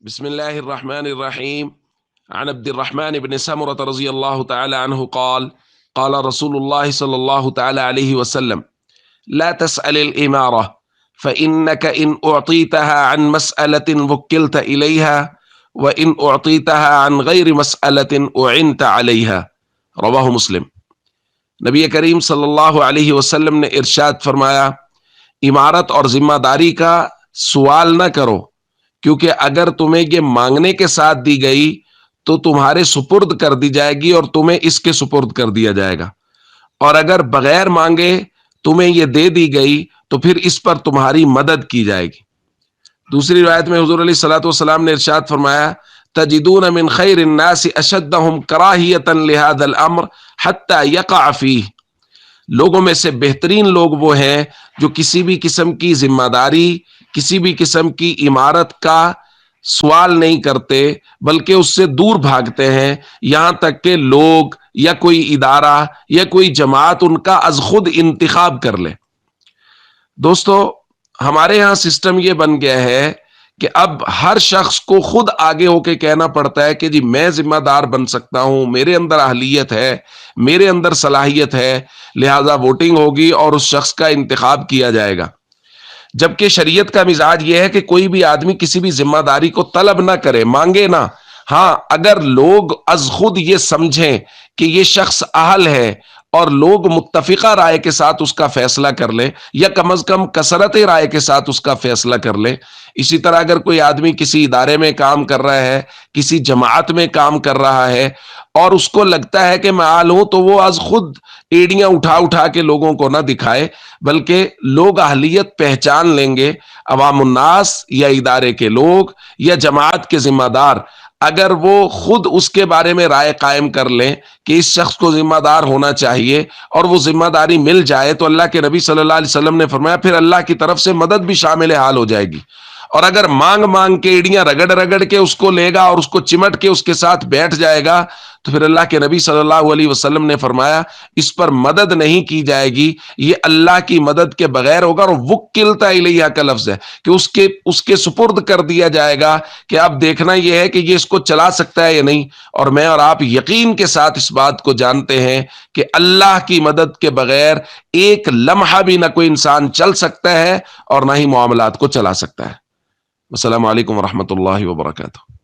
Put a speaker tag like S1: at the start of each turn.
S1: بسم الله الرحمن الرحيم. عن عبد الرحمن بن سمرة رضي الله تعالى عنه قال قال رسول الله صلى الله تعالى عليه وسلم: لا تسأل الإمارة فإنك إن أعطيتها عن مسألة وكلت إليها وإن أعطيتها عن غير مسألة أعنت عليها. رواہ مسلم۔ نبی کریم صلی اللہ علیہ وسلم نے ارشاد فرمایا، امارت اور ذمہ داری کا سوال نہ کرو، کیونکہ اگر تمہیں یہ مانگنے کے ساتھ دی گئی تو تمہارے سپرد کر دی جائے گی اور تمہیں اس کے سپرد کر دیا جائے گا، اور اگر بغیر مانگے تمہیں یہ دے دی گئی تو پھر اس پر تمہاری مدد کی جائے گی۔ دوسری روایت میں حضور علیہ الصلوۃ والسلام نے ارشاد فرمایا، تجدون من خیر الناس اشدهم کراہیۃ لہذا الامر حتی یقع فیہ، لوگوں میں سے بہترین لوگ وہ ہیں جو کسی بھی قسم کی ذمہ داری، کسی بھی قسم کی عمارت کا سوال نہیں کرتے بلکہ اس سے دور بھاگتے ہیں، یہاں تک کہ لوگ یا کوئی ادارہ یا کوئی جماعت ان کا از خود انتخاب کر لے۔ دوستو، ہمارے یہاں سسٹم یہ بن گیا ہے کہ اب ہر شخص کو خود آگے ہو کے کہنا پڑتا ہے کہ جی میں ذمہ دار بن سکتا ہوں، میرے اندر اہلیت ہے، میرے اندر صلاحیت ہے، لہذا ووٹنگ ہوگی اور اس شخص کا انتخاب کیا جائے گا۔ جبکہ شریعت کا مزاج یہ ہے کہ کوئی بھی آدمی کسی بھی ذمہ داری کو طلب نہ کرے، مانگے نہ۔ ہاں، اگر لوگ از خود یہ سمجھیں کہ یہ شخص اہل ہے اور لوگ متفقہ رائے کے ساتھ اس کا فیصلہ کر لیں، یا کم از کم کثرت رائے کے ساتھ اس کا فیصلہ کر لیں۔ اسی طرح اگر کوئی آدمی کسی ادارے میں کام کر رہا ہے، کسی جماعت میں کام کر رہا ہے اور اس کو لگتا ہے کہ میں اہل ہوں، تو وہ از خود ایڑیاں اٹھا اٹھا کے لوگوں کو نہ دکھائے، بلکہ لوگ اہلیت پہچان لیں گے۔ عوام الناس یا ادارے کے لوگ یا جماعت کے ذمہ دار اگر وہ خود اس کے بارے میں رائے قائم کر لیں کہ اس شخص کو ذمہ دار ہونا چاہیے اور وہ ذمہ داری مل جائے، تو اللہ کے نبی صلی اللہ علیہ وسلم نے فرمایا پھر اللہ کی طرف سے مدد بھی شامل حال ہو جائے گی۔ اور اگر مانگ مانگ کے ایڑیاں رگڑ رگڑ کے اس کو لے گا اور اس کو چمٹ کے اس کے ساتھ بیٹھ جائے گا، تو پھر اللہ کے نبی صلی اللہ علیہ وسلم نے فرمایا اس پر مدد نہیں کی جائے گی، یہ اللہ کی مدد کے بغیر ہوگا۔ اور وکلت الیہ کا لفظ ہے کہ اس کے سپرد کر دیا جائے گا کہ اب دیکھنا یہ ہے کہ یہ اس کو چلا سکتا ہے یا نہیں۔ اور میں اور آپ یقین کے ساتھ اس بات کو جانتے ہیں کہ اللہ کی مدد کے بغیر ایک لمحہ بھی نہ کوئی انسان چل سکتا ہے اور نہ ہی معاملات کو چلا سکتا ہے۔ السلام علیکم ورحمۃ اللہ وبرکاتہ۔